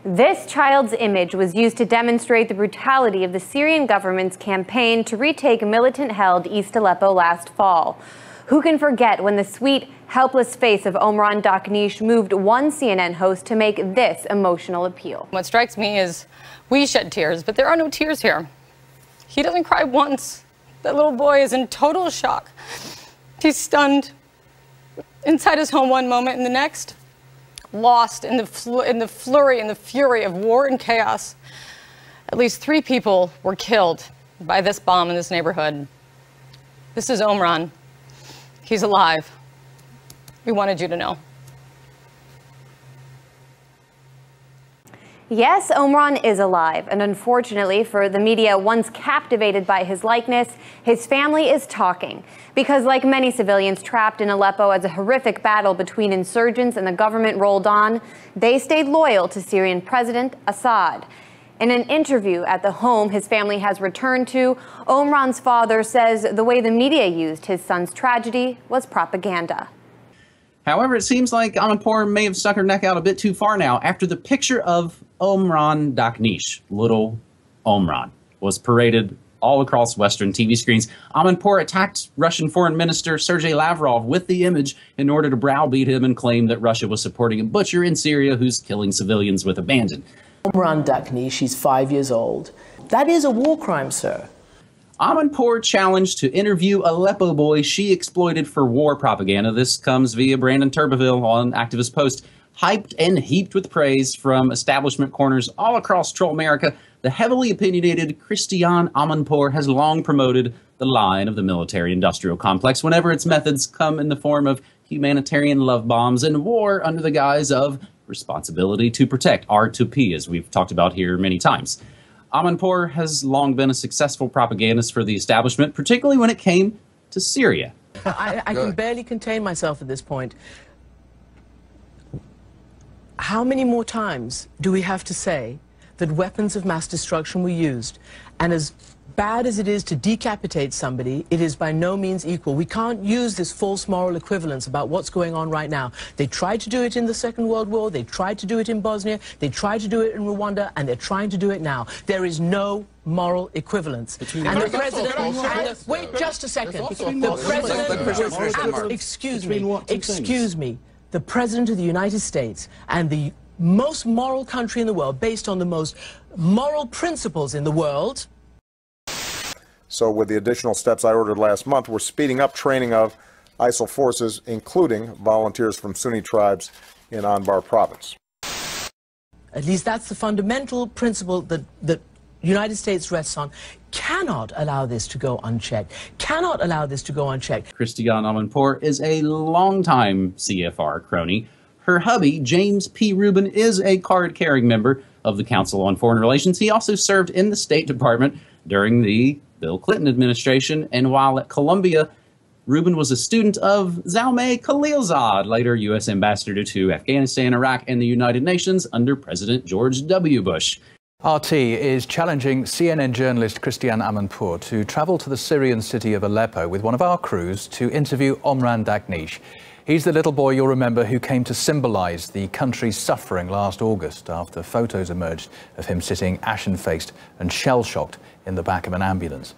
This child's image was used to demonstrate the brutality of the Syrian government's campaign to retake militant-held East Aleppo last fall. Who can forget when the sweet, helpless face of Omran Dakhnish moved one CNN host to make this emotional appeal? What strikes me is we shed tears, but there are no tears here. He doesn't cry once. That little boy is in total shock. He's stunned inside his home one moment, and the next, lost in the flurry and the fury of war and chaos. At least 3 people were killed by this bomb in this neighborhood. This is Omran. He's alive. We wanted you to know. Yes, Omran is alive, and unfortunately for the media once captivated by his likeness, his family is talking. Because like many civilians trapped in Aleppo as a horrific battle between insurgents and the government rolled on, they stayed loyal to Syrian President Assad. In an interview at the home his family has returned to, Omran's father says the way the media used his son's tragedy was propaganda. However, it seems like Amanpour may have stuck her neck out a bit too far now after the picture of Omran Dakhnish, little Omran, was paraded all across Western TV screens. Amanpour attacked Russian Foreign Minister Sergei Lavrov with the image in order to browbeat him and claim that Russia was supporting a butcher in Syria who's killing civilians with abandon. Omran Dakhnish, she's 5 years old. That is a war crime, sir. Amanpour challenged to interview Aleppo Boy she exploited for war propaganda. This comes via Brandon Turbeville on Activist Post. Hyped and heaped with praise from establishment corners all across Troll America, the heavily opinionated Christiane Amanpour has long promoted the line of the military-industrial complex whenever its methods come in the form of humanitarian love bombs and war under the guise of responsibility to protect, R2P, as we've talked about here many times. Amanpour has long been a successful propagandist for the establishment, particularly when it came to Syria. I can barely contain myself at this point. How many more times do we have to say that weapons of mass destruction were used? And as bad as it is to decapitate somebody, it is by no means equal. We can't use this false moral equivalence about what's going on right now. They tried to do it in the Second World War, they tried to do it in Bosnia, they tried to do it in Rwanda, and they're trying to do it now. There is no moral equivalence. And the president, wait just a second. The president, excuse me, the president of the United States and the most moral country in the world, based on the most moral principles in the world. So with the additional steps I ordered last month, we're speeding up training of ISIL forces, including volunteers from Sunni tribes in Anbar province. At least that's the fundamental principle that the United States rests on. Cannot allow this to go unchecked. Cannot allow this to go unchecked. Christiane Amanpour is a longtime CFR crony. Her hubby, James P. Rubin, is a card-carrying member of the Council on Foreign Relations. He also served in the State Department during the Bill Clinton administration, and while at Columbia, Rubin was a student of Zalmay Khalilzad, later U.S. ambassador to Afghanistan, Iraq, and the United Nations under President George W. Bush. RT is challenging CNN journalist Christiane Amanpour to travel to the Syrian city of Aleppo with one of our crews to interview Omran Dakhnish. He's the little boy you'll remember who came to symbolize the country's suffering last August after photos emerged of him sitting ashen-faced and shell-shocked in the back of an ambulance.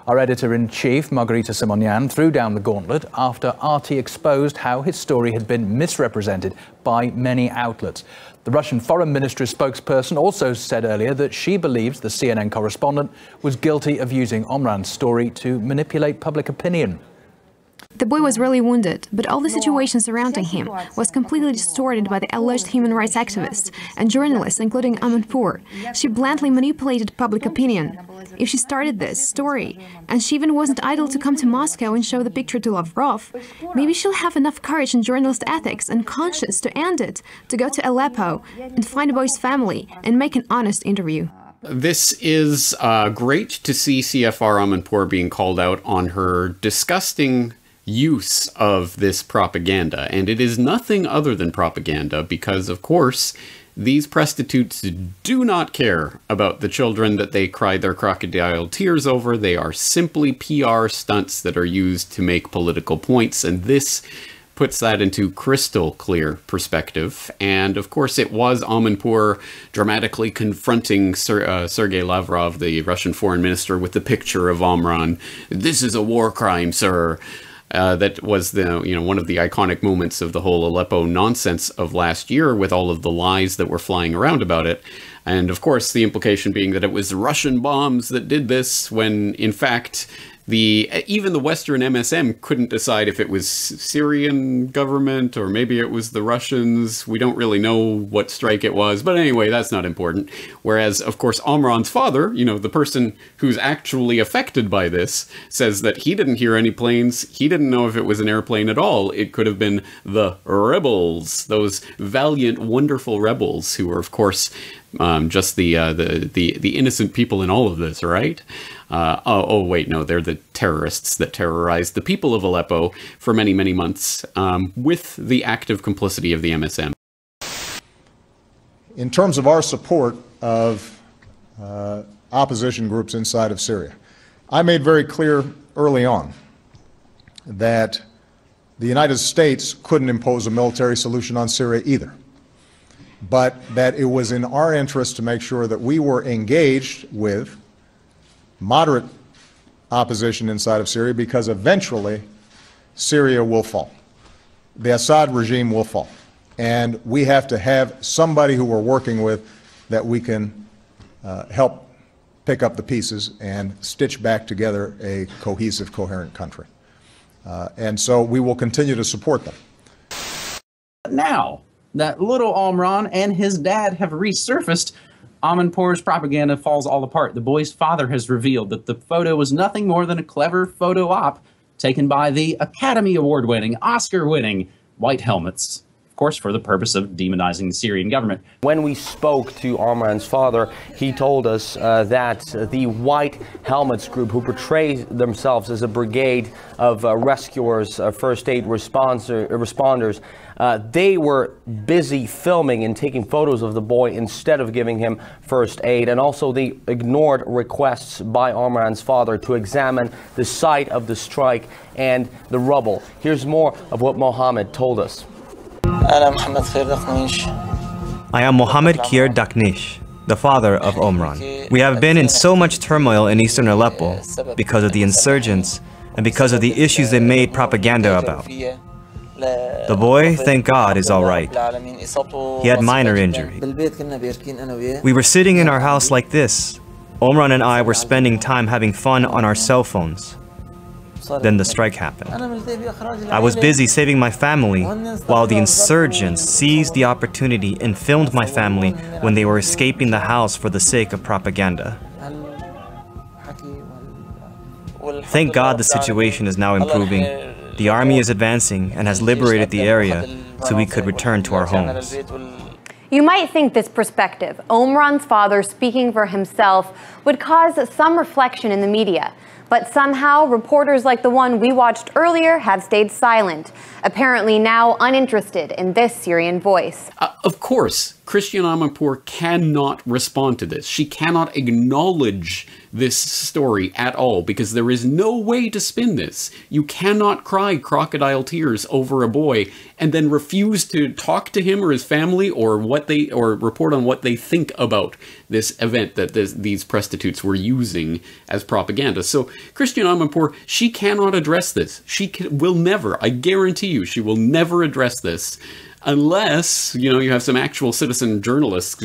Our editor-in-chief, Margarita Simonian, threw down the gauntlet after RT exposed how his story had been misrepresented by many outlets. The Russian Foreign Ministry spokesperson also said earlier that she believes the CNN correspondent was guilty of using Omran's story to manipulate public opinion. The boy was really wounded, but all the situation surrounding him was completely distorted by the alleged human rights activists and journalists, including Amanpour. She bluntly manipulated public opinion. If she started this story, and she even wasn't idle to come to Moscow and show the picture to Lavrov, maybe she'll have enough courage and journalist ethics and conscience to end it, to go to Aleppo and find the boy's family and make an honest interview. This is great to see CFR Amanpour being called out on her disgusting use of this propaganda, and it is nothing other than propaganda because, of course, these prostitutes do not care about the children that they cry their crocodile tears over. They are simply PR stunts that are used to make political points, and this puts that into crystal clear perspective. And of course, it was Amanpour dramatically confronting Sergei Lavrov, the Russian foreign minister, with the picture of Omran. "This is a war crime, sir." That was the one of the iconic moments of the whole Aleppo nonsense of last year, with all of the lies that were flying around about it. And of course, the implication being that it was Russian bombs that did this, when in fact even the Western MSM couldn't decide if it was Syrian government or maybe it was the Russians. We don't really know what strike it was, but anyway, that's not important. Whereas, of course, Omran's father, the person who's actually affected by this, says that he didn't hear any planes. He didn't know if it was an airplane at all. It could have been the rebels, those valiant, wonderful rebels who were, of course, just the innocent people in all of this, right? Wait, no, they're the terrorists that terrorized the people of Aleppo for many, many months, with the active complicity of the MSM. In terms of our support of opposition groups inside of Syria, I made very clear early on that the United States couldn't impose a military solution on Syria either, but that it was in our interest to make sure that we were engaged with moderate opposition inside of Syria, because eventually Syria will fall. The Assad regime will fall. And we have to have somebody who we're working with that we can help pick up the pieces and stitch back together a cohesive, coherent country. And so we will continue to support them. Now that little Omran and his dad have resurfaced, Amanpour's propaganda falls all apart. The boy's father has revealed that the photo was nothing more than a clever photo op taken by the Academy Award-winning, Oscar-winning White Helmets, of course, for the purpose of demonizing the Syrian government. When we spoke to Omran's father, he told us that the White Helmets group, who portray themselves as a brigade of rescuers, first aid responders, they were busy filming and taking photos of the boy instead of giving him first aid. And also they ignored requests by Omran's father to examine the site of the strike and the rubble. Here's more of what Mohammed told us. I am Mohammed Kir Daknish, the father of Omran. We have been in so much turmoil in eastern Aleppo because of the insurgents and because of the issues they made propaganda about. The boy, thank God, is all right. He had minor injury. We were sitting in our house like this. Omran and I were spending time having fun on our cell phones. Then the strike happened. I was busy saving my family while the insurgents seized the opportunity and filmed my family when they were escaping the house for the sake of propaganda. Thank God the situation is now improving. The army is advancing and has liberated the area so we could return to our homes. You might think this perspective, Omran's father speaking for himself, would cause some reflection in the media. But somehow, reporters like the one we watched earlier have stayed silent, apparently now uninterested in this Syrian voice. Of course, Christiane Amanpour cannot respond to this. She cannot acknowledge this story at all, because there is no way to spin this. You cannot cry crocodile tears over a boy and then refuse to talk to him or his family or report on what they think about this event that these prostitutes were using as propaganda. So Christiane Amanpour, she cannot address this. She will never, I guarantee you, she will never address this unless, you have some actual citizen journalists,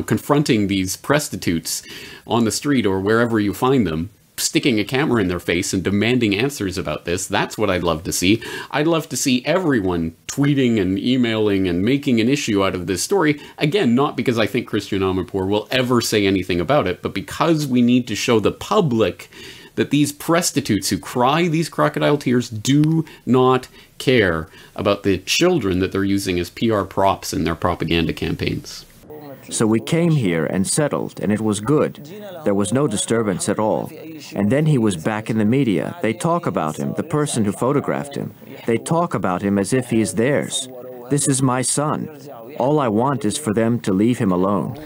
confronting these prostitutes on the street or wherever you find them, sticking a camera in their face and demanding answers about this. That's what I'd love to see. I'd love to see everyone tweeting and emailing and making an issue out of this story. Again, not because I think Christiane Amanpour will ever say anything about it, but because we need to show the public that these prostitutes who cry these crocodile tears do not care about the children that they're using as PR props in their propaganda campaigns. So we came here and settled, and it was good. There was no disturbance at all. And then he was back in the media. They talk about him, the person who photographed him. They talk about him as if he is theirs. This is my son. All I want is for them to leave him alone.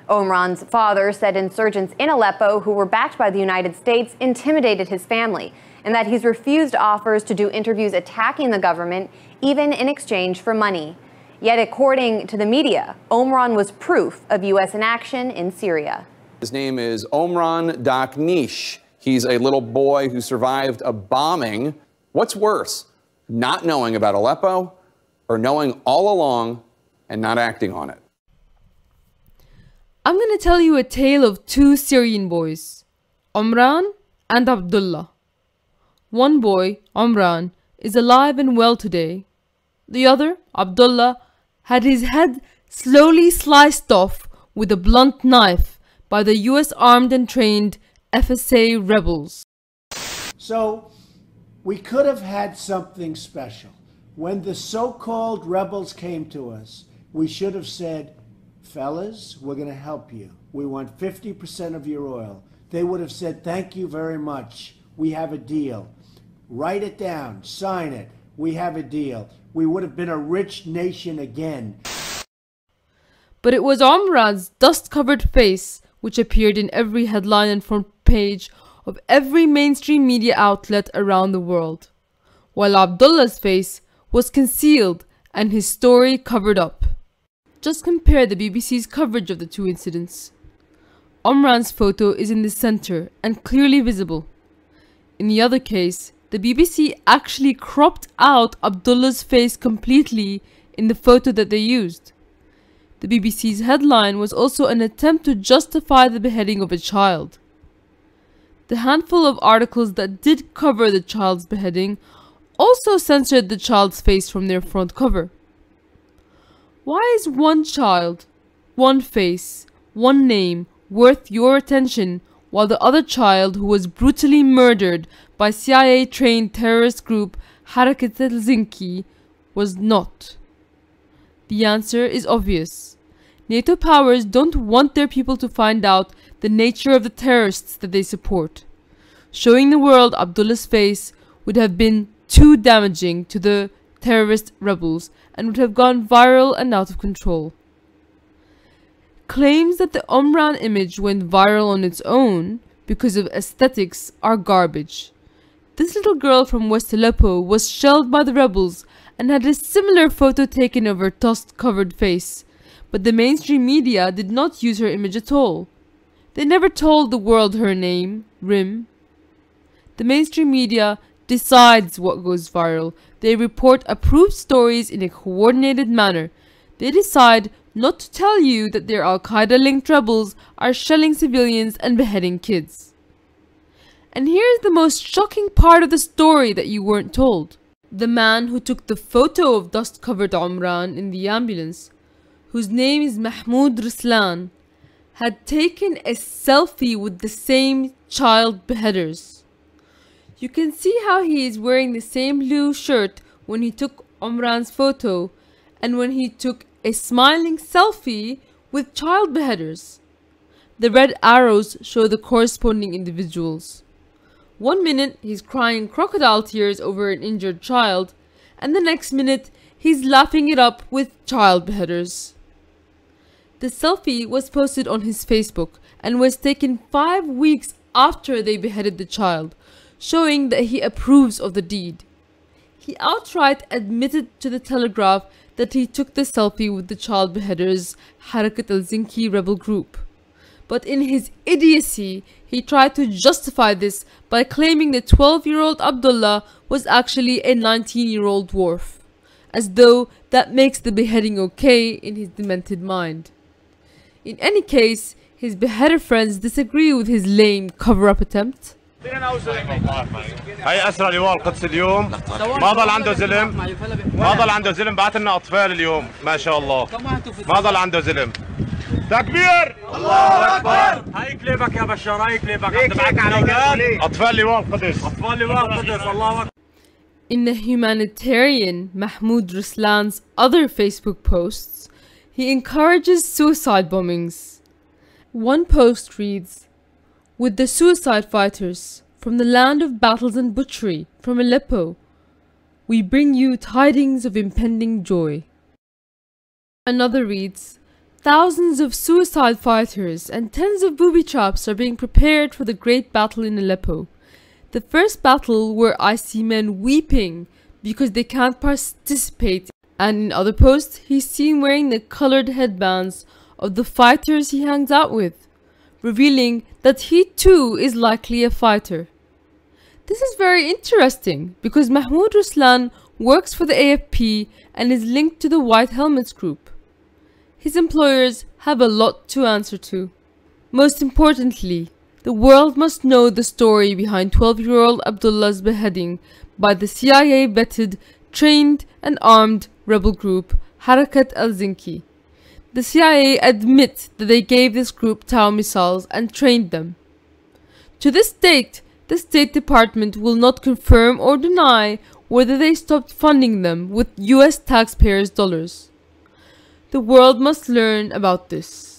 Omran's father said insurgents in Aleppo who were backed by the United States intimidated his family and that he's refused offers to do interviews attacking the government, even in exchange for money. Yet, according to the media, Omran was proof of U.S. inaction in Syria. His name is Omran Daknish. He's a little boy who survived a bombing. What's worse, not knowing about Aleppo or knowing all along and not acting on it? I'm going to tell you a tale of two Syrian boys, Omran and Abdullah. One boy, Omran, is alive and well today. The other, Abdullah, had his head slowly sliced off with a blunt knife by the US armed and trained FSA rebels. So, we could have had something special. When the so-called rebels came to us, we should have said, fellas, we're going to help you. We want 50% of your oil. They would have said, thank you very much. We have a deal. Write it down. Sign it. We have a deal. We would have been a rich nation again. But it was Omran's dust-covered face which appeared in every headline and front page of every mainstream media outlet around the world, while Abdullah's face was concealed and his story covered up. Just compare the BBC's coverage of the two incidents. Omran's photo is in the center and clearly visible. In the other case, the BBC actually cropped out Abdullah's face completely in the photo that they used. The BBC's headline was also an attempt to justify the beheading of a child. The handful of articles that did cover the child's beheading also censored the child's face from their front cover. Why is one child, one face, one name worth your attention while the other child who was brutally murdered by CIA-trained terrorist group Harakat al-Zinki was not? The answer is obvious. NATO powers don't want their people to find out the nature of the terrorists that they support. Showing the world Abdullah's face would have been too damaging to the terrorist rebels and would have gone viral and out of control. Claims that the Omran image went viral on its own because of aesthetics are garbage. This little girl from West Aleppo was shelled by the rebels and had a similar photo taken of her dust-covered face, but the mainstream media did not use her image at all. They never told the world her name, Rim. The mainstream media decides what goes viral. They report approved stories in a coordinated manner. They decide not to tell you that their Al-Qaeda-linked rebels are shelling civilians and beheading kids. And here's the most shocking part of the story that you weren't told. The man who took the photo of dust-covered Omran in the ambulance, whose name is Mahmoud Ruslan, had taken a selfie with the same child beheaders. You can see how he is wearing the same blue shirt when he took Omran's photo and when he took a smiling selfie with child beheaders. The red arrows show the corresponding individuals. 1 minute he's crying crocodile tears over an injured child, and the next minute he's laughing it up with child beheaders. The selfie was posted on his Facebook and was taken 5 weeks after they beheaded the child, showing that he approves of the deed. He outright admitted to the Telegraph that he took the selfie with the child beheaders Harakat al-Zinki rebel group. But in his idiocy, he tried to justify this by claiming the 12-year-old Abdullah was actually a 19-year-old dwarf, as though that makes the beheading okay in his demented mind. In any case, his beheader friends disagree with his lame cover-up attempt. هي أسرى لواء القدس اليوم ما ضل عنده زلم بعت لنا أطفال اليوم ما شاء الله ما ضل عنده زلم تكبير الله أكبر هاي كليبك يا بشار هاي كليبك معك على أولاد أطفال لواء القدس الله أكبر. In the humanitarian Mahmoud Ruslan's other Facebook posts, he encourages suicide bombings. One post reads, "With the suicide fighters from the land of battles and butchery from Aleppo, we bring you tidings of impending joy." Another reads, "Thousands of suicide fighters and tens of booby traps are being prepared for the great battle in Aleppo. The first battle where I see men weeping because they can't participate, and in other posts he's seen wearing the colored headbands of the fighters he hangs out with, revealing that he too is likely a fighter. This is very interesting because Mahmoud Ruslan works for the AFP and is linked to the White Helmets group. His employers have a lot to answer to. Most importantly, the world must know the story behind 12-year-old Abdullah's beheading by the CIA-vetted, trained and armed rebel group Harakat al-Zinki. The CIA admit that they gave this group Tau missiles and trained them. To this date, the State Department will not confirm or deny whether they stopped funding them with US taxpayers' dollars. The world must learn about this.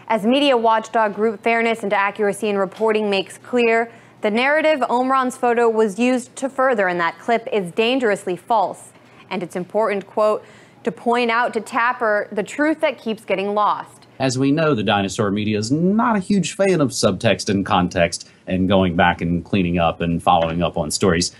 As media watchdog group Fairness and Accuracy in Reporting makes clear, the narrative Omran's photo was used to further in that clip is dangerously false. And it's important, quote, to point out to Tapper the truth that keeps getting lost. As we know, the dinosaur media is not a huge fan of subtext and context and going back and cleaning up and following up on stories.